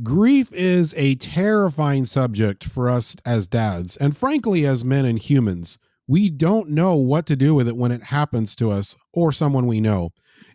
Grief is a terrifying subject for us as dads, and frankly, as men and humans. We don't know what to do with it when it happens to us or someone we know.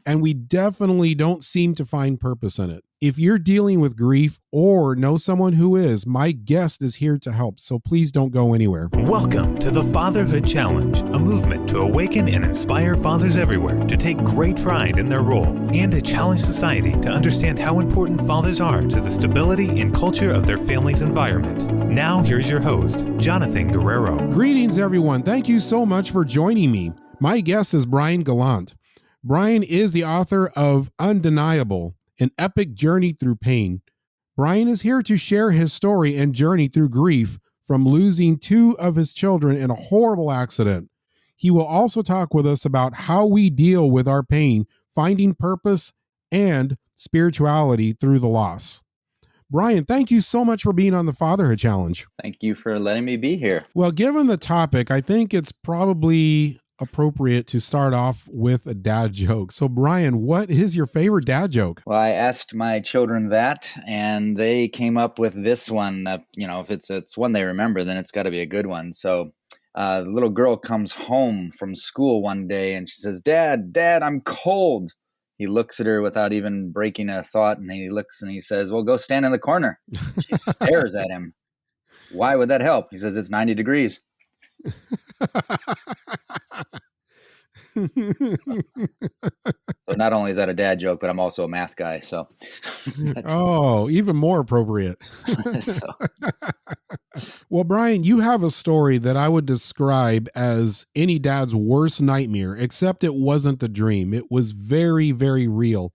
And we definitely don't seem to find purpose in it. If you're dealing with grief or know someone who is, my guest is here to help. So please don't go anywhere. Welcome to the Fatherhood Challenge, a movement to awaken and inspire fathers everywhere to take great pride in their role and to challenge society to understand how important fathers are to the stability and culture of their family's environment. Now, here's your host, Jonathan Guerrero. Greetings, everyone. Thank you so much for joining me. My guest is Bryan Gallant. Bryan is the author of Undeniable, an epic journey through pain. Bryan is here to share his story and journey through grief from losing two of his children in a horrible accident. He will also talk with us about how we deal with our pain, finding purpose and spirituality through the loss. Bryan, thank you so much for being on the Fatherhood Challenge. Thank you for letting me be here. Well, given the topic, I think it's probably appropriate to start off with a dad joke. So, Bryan, what is your favorite dad joke? Well, I asked my children that, and they came up with this one. If it's one they remember, then it's got to be a good one. So, the little girl comes home from school one day, and she says, Dad, I'm cold." He looks at her without even breaking a thought, and he looks and he says, "Well, go stand in the corner." She stares at him. "Why would that help?" He says, "It's 90 degrees. So not only is that a dad joke, but I'm also a math guy. So, oh, even more appropriate. so. Well, Bryan, you have a story that I would describe as any dad's worst nightmare, except it wasn't a dream. It was very, very real.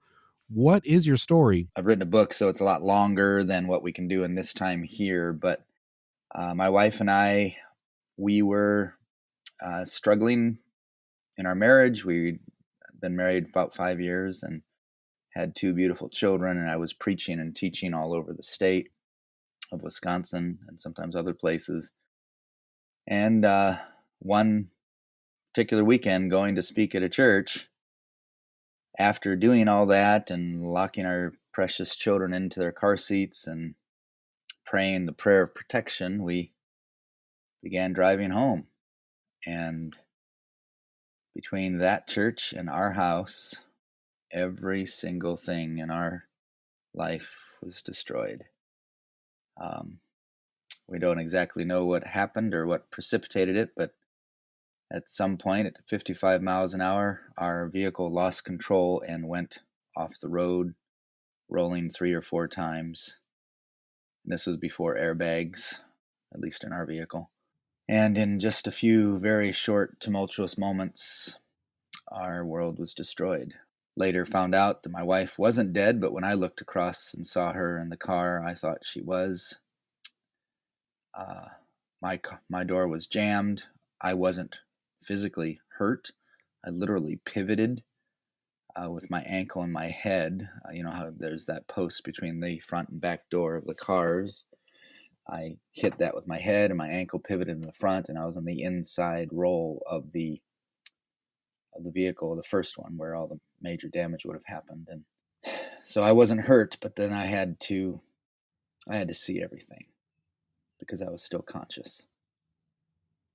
What is your story? I've written a book, so it's a lot longer than what we can do in this time here. But my wife and I, we were struggling in our marriage. We'd been married about 5 years and had two beautiful children. And I was preaching and teaching all over the state of Wisconsin and sometimes other places. And one particular weekend, going to speak at a church, after doing all that and locking our precious children into their car seats and praying the prayer of protection, we began driving home. And between that church and our house, every single thing in our life was destroyed. We don't exactly know what happened or what precipitated it, but at some point at 55 miles an hour, our vehicle lost control and went off the road, rolling 3 or 4 times. And this was before airbags, at least in our vehicle. And in just a few very short, tumultuous moments, our world was destroyed. Later found out that my wife wasn't dead, but when I looked across and saw her in the car, I thought she was. My door was jammed. I wasn't physically hurt. I literally pivoted with my ankle and my head. You know how there's that post between the front and back door of the cars. I hit that with my head, and my ankle pivoted in the front, and I was on the inside roll of the vehicle, the first one, where all the major damage would have happened. And so I wasn't hurt, but then I had to see everything because I was still conscious.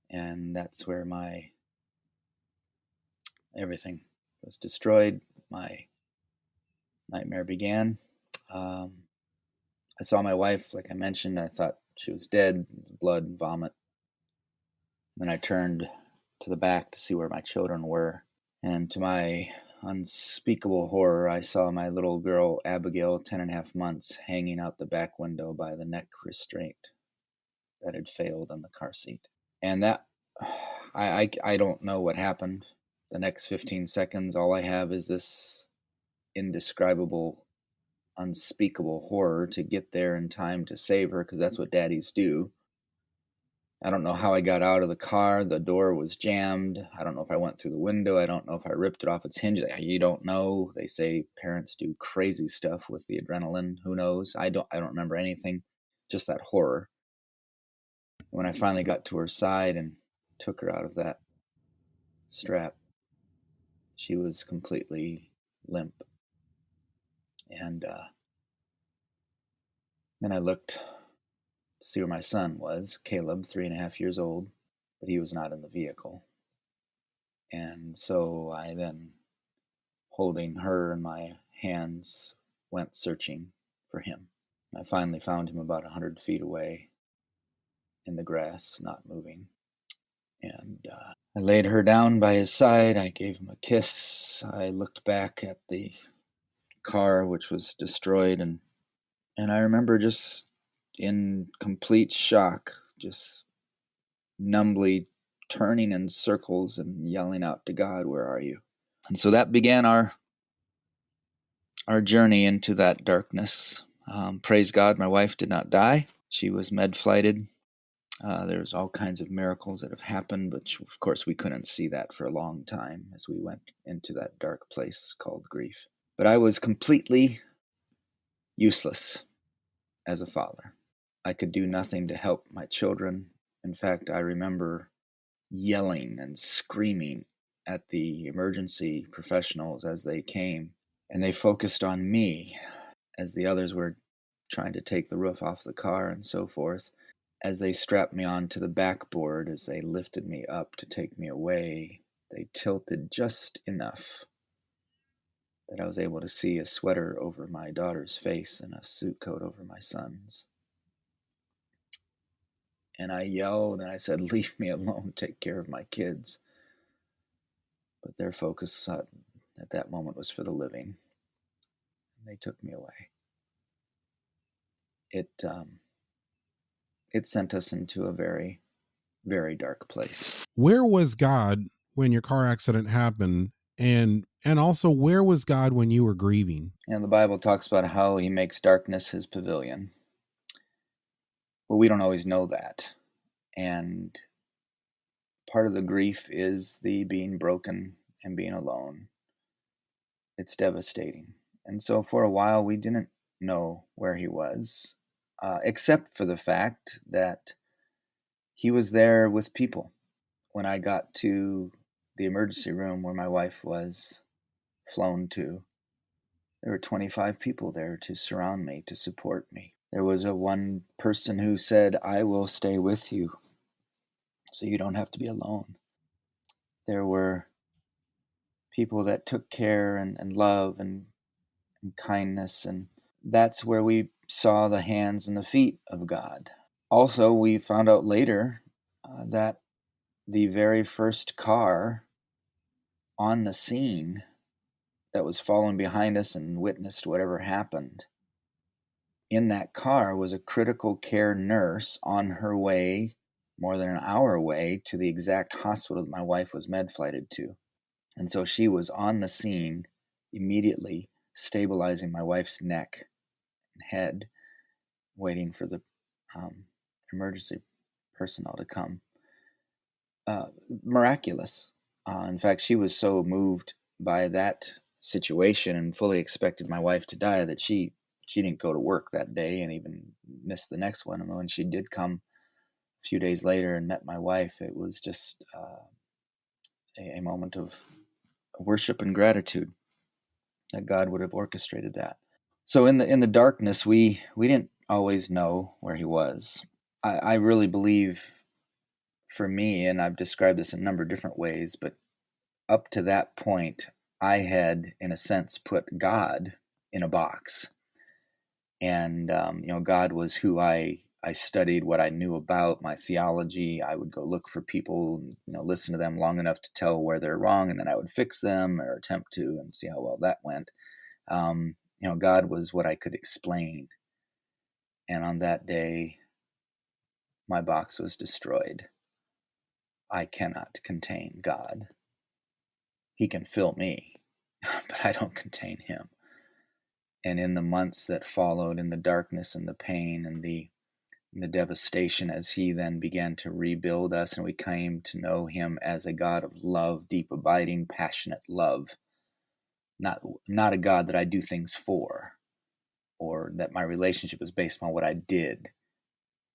And that's where my everything was destroyed. My nightmare began. I saw my wife, like I mentioned. I thought she was dead, blood, vomit. Then I turned to the back to see where my children were. And to my unspeakable horror, I saw my little girl, Abigail, 10.5 months, hanging out the back window by the neck restraint that had failed in the car seat. And that, I don't know what happened. The next 15 seconds, all I have is this indescribable, unspeakable horror to get there in time to save her, because that's what daddies do. I don't know how I got out of the car. The door was jammed. I don't know if I went through the window. I don't know if I ripped it off its hinge. You don't know. They say parents do crazy stuff with the adrenaline. Who knows? I don't remember anything. Just that horror. When I finally got to her side and took her out of that strap, she was completely limp. And Then I looked to see where my son was, Caleb, 3.5 years old, but he was not in the vehicle. And so I then, holding her in my hands, went searching for him. I finally found him about 100 feet away in the grass, not moving. And I laid her down by his side. I gave him a kiss. I looked back at the car, which was destroyed, and I remember just in complete shock, just numbly turning in circles and yelling out to God, "Where are you?" And so that began our journey into that darkness. Praise God, my wife did not die. She was med-flighted. There's all kinds of miracles that have happened, but of course we couldn't see that for a long time as we went into that dark place called grief. But I was completely useless as a father. I could do nothing to help my children. In fact, I remember yelling and screaming at the emergency professionals as they came, and they focused on me as the others were trying to take the roof off the car and so forth. As they strapped me onto the backboard, as they lifted me up to take me away, they tilted just enough that I was able to see a sweater over my daughter's face and a suit coat over my son's. And I yelled and I said, "Leave me alone, take care of my kids." But their focus at that moment was for the living. And they took me away. It sent us into a very, very dark place. Where was God when your car accident happened? And also, where was God when you were grieving? The Bible talks about how he makes darkness his pavilion. Well, we don't always know that. And part of the grief is the being broken and being alone. It's devastating. And so for a while, we didn't know where he was, except for the fact that he was there with people. When I got to the emergency room where my wife was flown to, there were 25 people there to surround me, to support me. There was one person who said, "I will stay with you, so you don't have to be alone." There were people that took care and love and kindness, and that's where we saw the hands and the feet of God. Also, we found out later that the very first car on the scene that was following behind us and witnessed whatever happened, in that car was a critical care nurse on her way, more than an hour away, to the exact hospital that my wife was med-flighted to. And so she was on the scene immediately, stabilizing my wife's neck and head, waiting for the emergency personnel to come. Miraculous. In fact, she was so moved by that situation and fully expected my wife to die that she didn't go to work that day and even missed the next one. And when she did come a few days later and met my wife, it was just a moment of worship and gratitude that God would have orchestrated that. So in the darkness, we didn't always know where he was. I really believe, for me, and I've described this in a number of different ways, but up to that point, I had, in a sense, put God in a box. And, God was who I studied, what I knew about, my theology. I would go look for people, listen to them long enough to tell where they're wrong, and then I would fix them or attempt to and see how well that went. God was what I could explain. And on that day, my box was destroyed. I cannot contain God. He can fill me, but I don't contain him. And in the months that followed, in the darkness and the pain and the devastation, as he then began to rebuild us and we came to know him as a God of love, deep, abiding, passionate love, not a God that I do things for or that my relationship is based on what I did,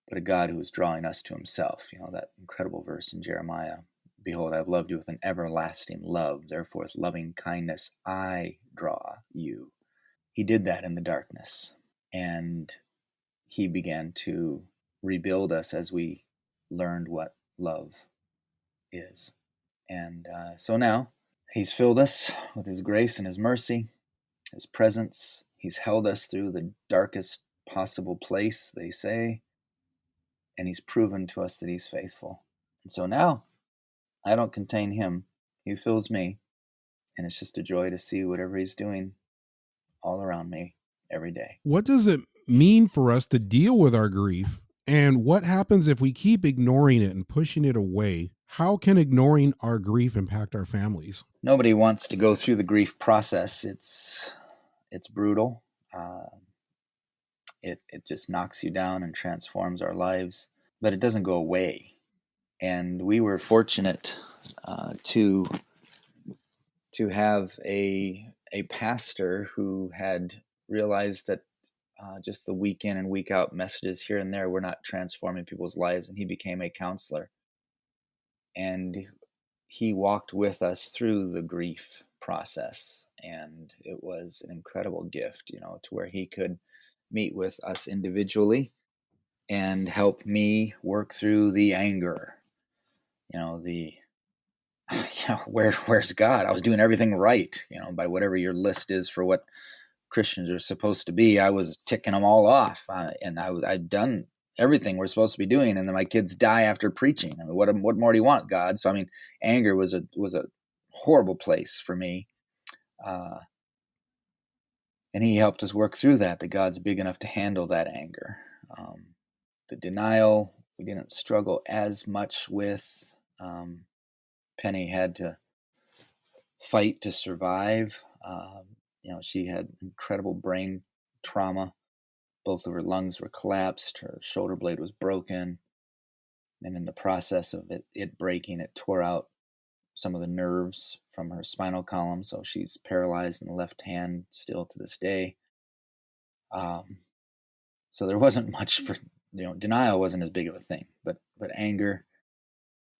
but a God who is drawing us to himself. That incredible verse in Jeremiah, "Behold, I have loved you with an everlasting love. Therefore, with loving kindness, I draw you." He did that in the darkness. And he began to rebuild us as we learned what love is. And so now he's filled us with his grace and his mercy, his presence. He's held us through the darkest possible place, they say, and he's proven to us that he's faithful. And so now I don't contain him. He fills me, and it's just a joy to see whatever he's doing all around me every day. What does it mean for us to deal with our grief? And what happens if we keep ignoring it and pushing it away? How can ignoring our grief impact our families? Nobody wants to go through the grief process. It's brutal. It just knocks you down and transforms our lives, but it doesn't go away. And we were fortunate to have a pastor who had realized that just the week in and week out messages here and there were not transforming people's lives, and he became a counselor. And he walked with us through the grief process, and it was an incredible gift, to where he could meet with us individually and help me work through the anger, where's God? I was doing everything right, by whatever your list is for what Christians are supposed to be. I was ticking them all off, and I'd done everything we're supposed to be doing, and then my kids die after preaching. I mean, what more do you want, God? So, I mean, anger was a horrible place for me, and he helped us work through that. That God's big enough to handle that anger. The denial we didn't struggle as much with. Penny had to fight to survive. She had incredible brain trauma. Both of her lungs were collapsed. Her shoulder blade was broken. And in the process of it breaking, it tore out some of the nerves from her spinal column. So she's paralyzed in the left hand still to this day. So there wasn't much for, denial wasn't as big of a thing. But anger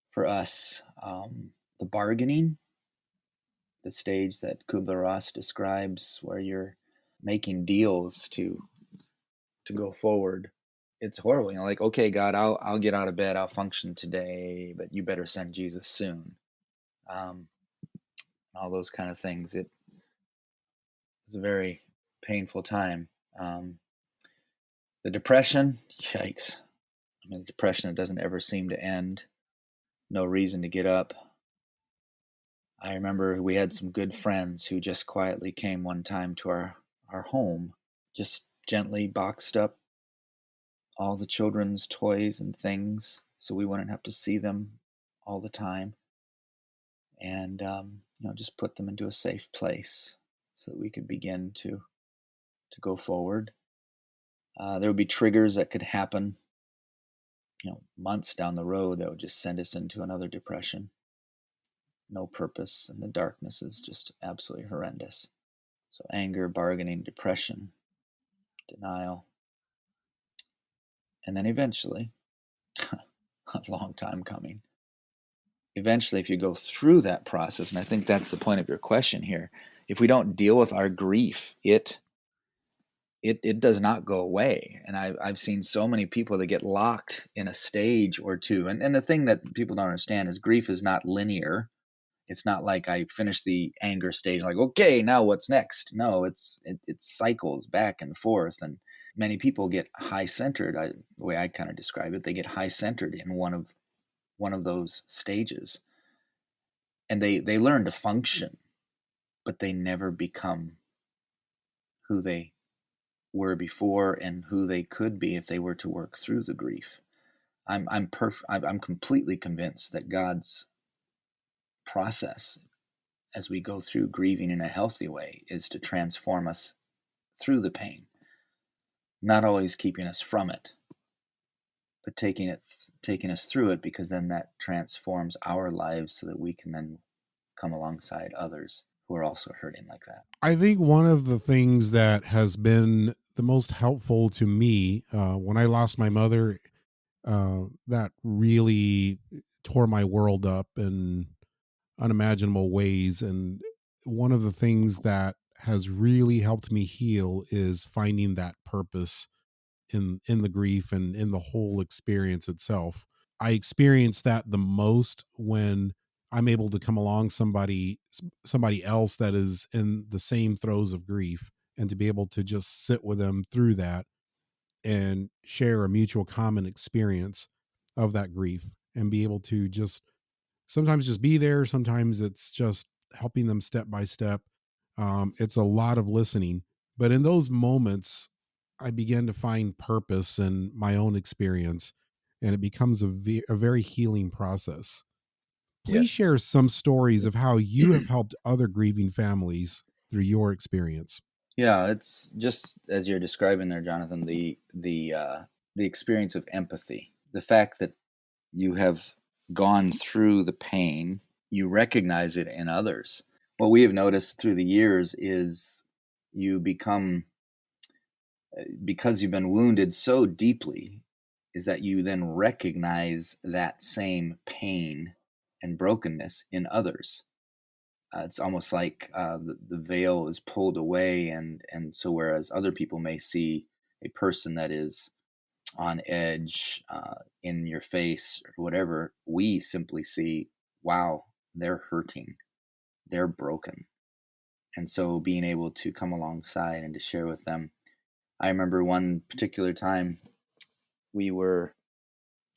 for us, the bargaining, the stage that Kubler-Ross describes, where you're making deals to go forward. It's horrible. Like, okay, God, I'll get out of bed. I'll function today, but you better send Jesus soon. All those kind of things. It was a very painful time. The depression, yikes. I mean, the depression that doesn't ever seem to end. No reason to get up. I remember we had some good friends who just quietly came one time to our home, just gently boxed up all the children's toys and things so we wouldn't have to see them all the time, and just put them into a safe place so that we could begin to go forward. There would be triggers that could happen months down the road that would just send us into another depression. No purpose, and the darkness is just absolutely horrendous. So anger, bargaining, depression, denial. And then eventually, a long time coming, eventually if you go through that process, and I think that's the point of your question here, if we don't deal with our grief, it does not go away. And I've seen so many people that get locked in a stage or two. And the thing that people don't understand is grief is not linear. It's not like I finished the anger stage, like, okay, now what's next? No, it cycles back and forth. And many people get high-centered. The way I kind of describe it, they get high-centered in one of those stages. And they learn to function, but they never become who they were before and who they could be if they were to work through the grief. I'm completely convinced that God's process as we go through grieving in a healthy way is to transform us through the pain, not always keeping us from it, but taking us through it, because then that transforms our lives so that we can then come alongside others who are also hurting like that. I think one of the things that has been the most helpful to me when I lost my mother, that really tore my world up in unimaginable ways. And one of the things that has really helped me heal is finding that purpose in the grief and in the whole experience itself. I experience that the most when I'm able to come along somebody else that is in the same throes of grief, and to be able to just sit with them through that and share a mutual common experience of that grief, and be able to just sometimes just be there. Sometimes it's just helping them step by step. It's a lot of listening, but in those moments, I begin to find purpose in my own experience, and it becomes a very healing process. Please Yes. share some stories of how you have helped other grieving families through your experience. Yeah, it's just as you're describing there, Jonathan, the experience of empathy, the fact that you have gone through the pain, you recognize it in others. What we have noticed through the years is you become, because you've been wounded so deeply, is that you then recognize that same pain and brokenness in others. It's almost like the veil is pulled away, and so whereas other people may see a person that is on edge, in your face or whatever, we simply see, wow, they're hurting, they're broken. And so being able to come alongside and to share with them. I remember one particular time we were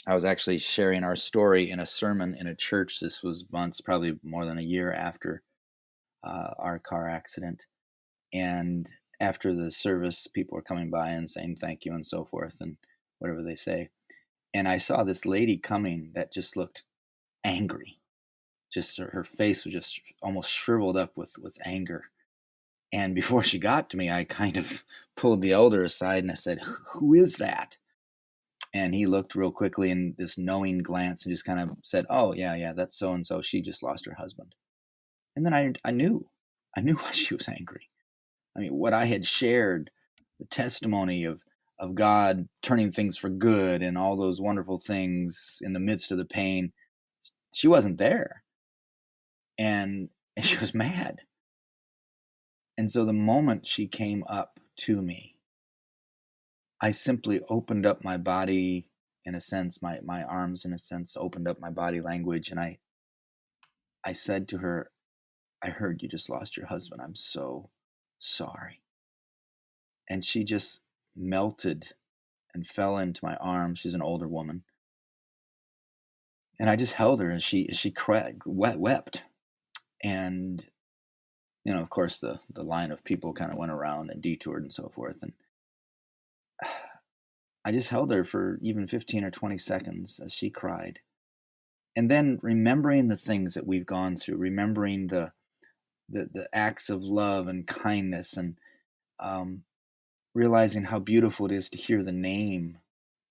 I was actually sharing our story in a sermon in a church. This was months, probably more than a year after our car accident. And after the service, people were coming by and saying thank you and so forth and whatever they say. And I saw this lady coming that just looked angry. Just her face was just almost shriveled up with anger. And before she got to me, I kind of pulled the elder aside and I said, "Who is that?" And he looked real quickly in this knowing glance and just kind of said, "Oh, yeah, that's so and so. She just lost her husband." And then I knew why she was angry. I mean, what I had shared, the testimony of God turning things for good and all those wonderful things in the midst of the pain, she wasn't there. And she was mad. And so the moment she came up to me, I simply opened up my body, in a sense, my arms, in a sense, opened up my body language. And I said to her, "I heard you just lost your husband. I'm so sorry." And she just melted and fell into my arms. She's an older woman. And I just held her as she cried, wept. And, of course, the line of people kind of went around and detoured and so forth. And I just held her for even 15 or 20 seconds as she cried. And then remembering the things that we've gone through, remembering the acts of love and kindness, and realizing how beautiful it is to hear the name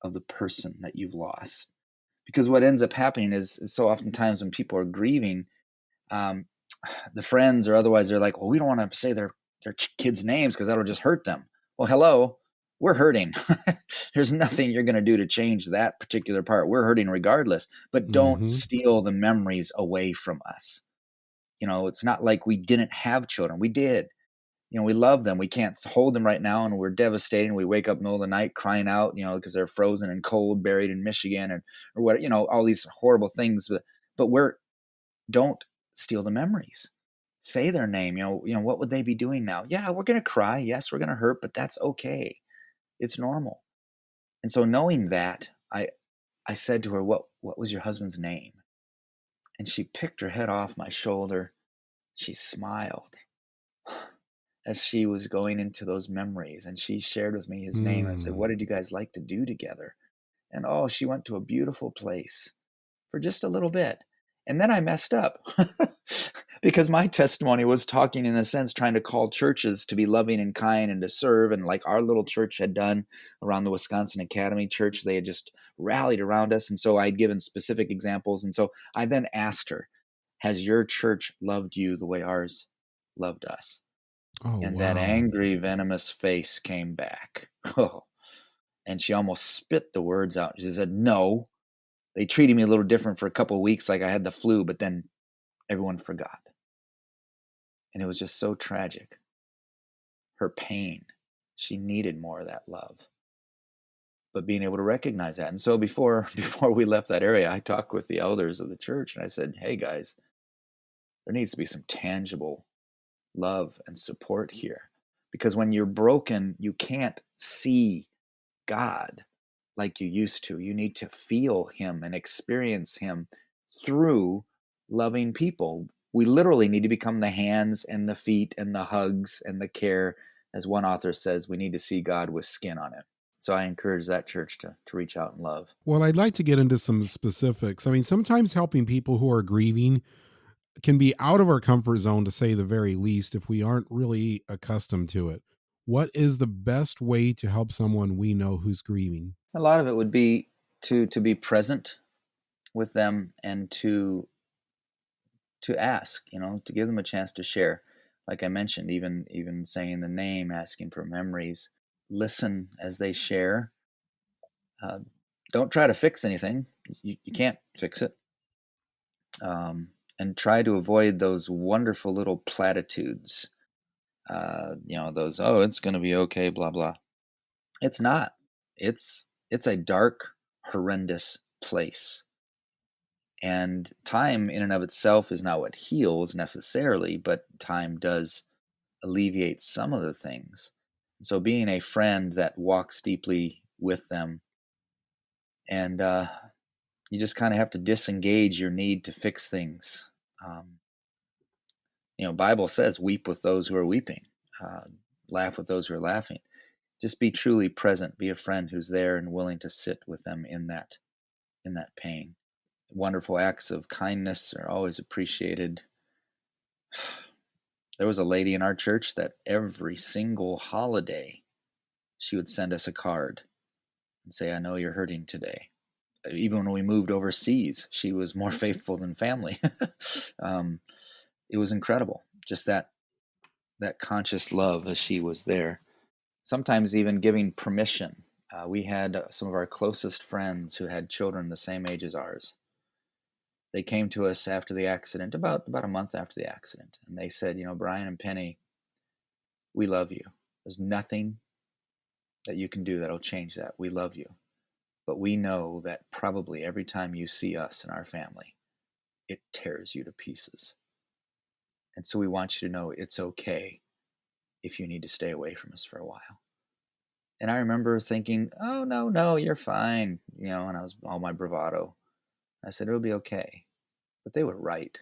of the person that you've lost. Because what ends up happening is so oftentimes when people are grieving, the friends or otherwise, they're like, "Well, we don't want to say their kids' names because that'll just hurt them." Well, hello, we're hurting. There's nothing you're going to do to change that particular part. We're hurting regardless, but don't Hmm. steal the memories away from us. It's not like we didn't have children. We did. We love them. We can't hold them right now, and we're devastated. We wake up in the middle of the night crying out, because they're frozen and cold, buried in Michigan, or what, all these horrible things. But don't steal the memories. Say their name. What would they be doing now? Yeah, we're going to cry. Yes, we're going to hurt, but that's okay. It's normal. And so knowing that, I said to her, what was your husband's name? And she picked her head off my shoulder. She smiled as she was going into those memories, and she shared with me his name. I said, Mm. "What did you guys like to do together?" And she went to a beautiful place for just a little bit. And then I messed up because my testimony was talking, in a sense, trying to call churches to be loving and kind and to serve. And like our little church had done around the Wisconsin Academy Church, they had just rallied around us. And so I'd given specific examples. And so I then asked her, "Has your church loved you the way ours loved us?" Oh, And that wow. angry, venomous face came back. Oh, and she almost spit the words out. She said, "No, they treated me a little different for a couple of weeks, like I had the flu, but then everyone forgot." And it was just so tragic. Her pain, she needed more of that love. but being able to recognize that. And so before we left that area, I talked with the elders of the church, and I said, hey guys, there needs to be some tangible love and support here, because when you're broken, you can't see God like you used to. You need to feel him and experience him through loving people. We literally need to become the hands and the feet and the hugs and the care. As one author says, we need to see God with skin on him. So I encourage that church to reach out and love. Well, I'd like to get into some specifics. I mean, sometimes helping people who are grieving can be out of our comfort zone, to say the very least, if we aren't really accustomed to it. What is the best way to help someone we know who's grieving? A lot of it would be to be present with them and to ask, to give them a chance to share. Like I mentioned, even saying the name, asking for memories, listen as they share. Don't try to fix anything. You can't fix it. And try to avoid those wonderful little platitudes. Those, oh, it's going to be okay, blah, blah. It's not. It's a dark, horrendous place. And time in and of itself is not what heals necessarily, but time does alleviate some of the things. So being a friend that walks deeply with them, and you just kind of have to disengage your need to fix things. Bible says, weep with those who are weeping, laugh with those who are laughing. Just be truly present. Be a friend who's there and willing to sit with them in that pain. Wonderful acts of kindness are always appreciated. There was a lady in our church that every single holiday, she would send us a card and say, I know you're hurting today. Even when we moved overseas, she was more faithful than family. It was incredible. Just that conscious love as she was there. Sometimes even giving permission. We had some of our closest friends who had children the same age as ours. They came to us after the accident, about a month after the accident, and they said, Bryan and Penny, we love you. There's nothing that you can do that'll change that. We love you. But we know that probably every time you see us and our family, it tears you to pieces. And so we want you to know it's okay if you need to stay away from us for a while. And I remember thinking, oh, no, you're fine. And I was all my bravado. I said, it'll be okay. But they were right.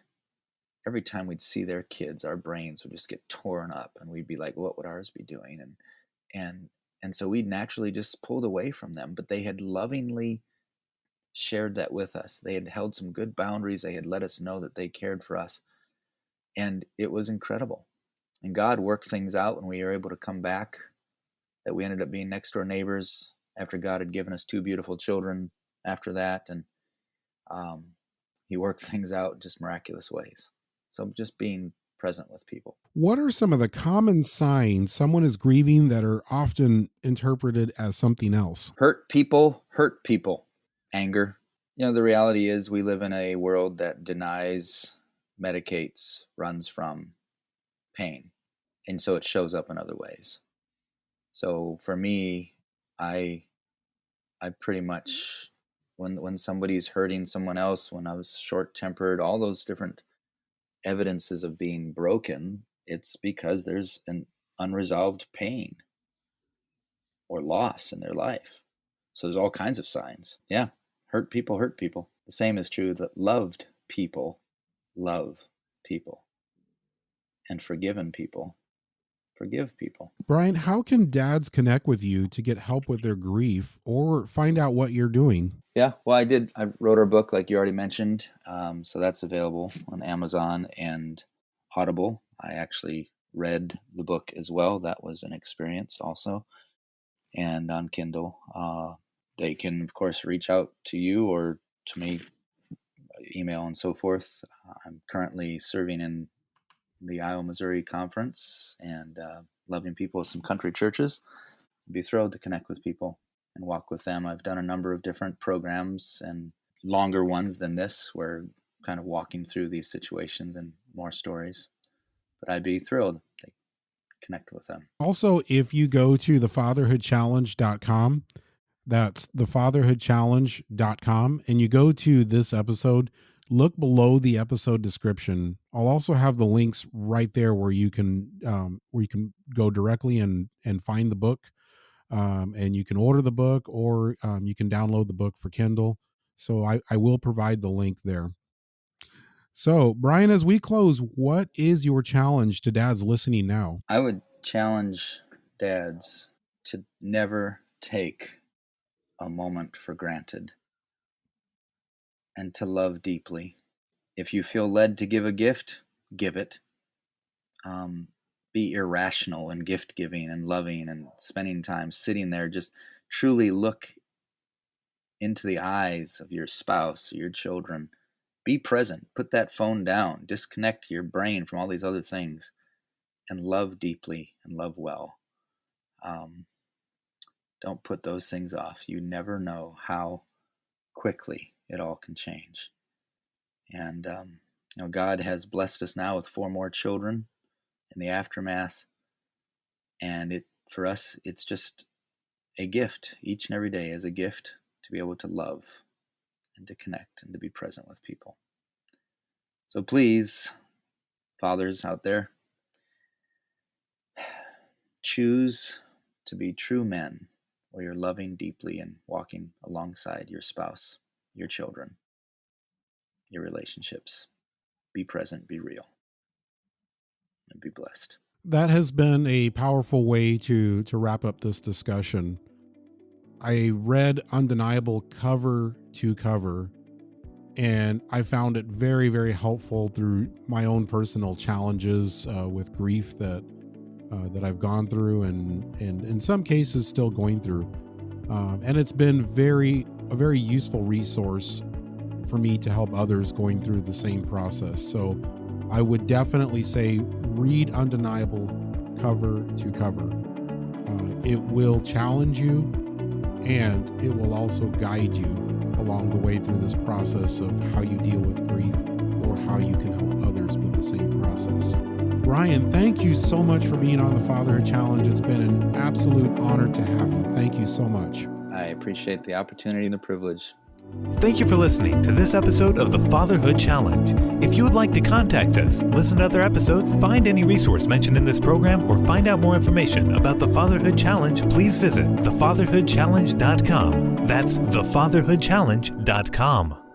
Every time we'd see their kids, our brains would just get torn up, and we'd be like, what would ours be doing? And so we naturally just pulled away from them. But they had lovingly shared that with us. They had held some good boundaries. They had let us know that they cared for us. And it was incredible. And God worked things out when we were able to come back, that we ended up being next door neighbors after God had given us 2 beautiful children after that. And he worked things out in just miraculous ways. So just being present with people. What are some of the common signs someone is grieving that are often interpreted as something else? Hurt people. Anger. The reality is we live in a world that denies, medicates, runs from pain. And so it shows up in other ways. So for me, I pretty much, when somebody's hurting someone else, when I was short-tempered, all those different evidences of being broken, it's because there's an unresolved pain or loss in their life. So there's all kinds of signs. Yeah, hurt people. The same is true that loved people love people, and forgiven people forgive people. Bryan, how can dads connect with you to get help with their grief or find out what you're doing? Yeah, well, I wrote our book, like you already mentioned. So that's available on Amazon and Audible. I actually read the book as well. That was an experience also. And on Kindle. They can, of course, reach out to you or to me, email and so forth. I'm currently serving in the Iowa, Missouri conference and loving people with some country churches. I'd be thrilled to connect with people and walk with them. I've done a number of different programs and longer ones than this, where kind of walking through these situations and more stories. But I'd be thrilled to connect with them. Also, if you go to thefatherhoodchallenge.com, That's thefatherhoodchallenge.com. And you go to this episode, look below the episode description. I'll also have the links right there where you can go directly and find the book. And you can order the book, or you can download the book for Kindle. So I will provide the link there. So, Bryan, as we close, what is your challenge to dads listening now? I would challenge dads to never take a moment for granted and to love deeply. If you feel led to give a gift, give it. Be irrational in gift giving and loving and spending time sitting there. Just truly look into the eyes of your spouse or your children. Be present. Put that phone down. Disconnect your brain from all these other things and love deeply and love well. Don't put those things off. You never know how quickly it all can change. And God has blessed us now with 4 more children in the aftermath. And for us, it's just a gift. Each and every day is a gift to be able to love and to connect and to be present with people. So please, fathers out there, choose to be true men where you're loving deeply and walking alongside your spouse, your children, your relationships. Be present, be real, and be blessed. That has been a powerful way to wrap up this discussion. I read Undeniable cover to cover, and I found it very, very helpful through my own personal challenges with grief that I've gone through, and in some cases still going through. And it's been a very useful resource for me to help others going through the same process. So I would definitely say read Undeniable cover to cover. It will challenge you, and it will also guide you along the way through this process of how you deal with grief or how you can help others with the same process. Bryan, thank you so much for being on the Fatherhood Challenge. It's been an absolute honor to have you. Thank you so much. I appreciate the opportunity and the privilege. Thank you for listening to this episode of the Fatherhood Challenge. If you would like to contact us, listen to other episodes, find any resource mentioned in this program, or find out more information about the Fatherhood Challenge, please visit thefatherhoodchallenge.com. That's thefatherhoodchallenge.com.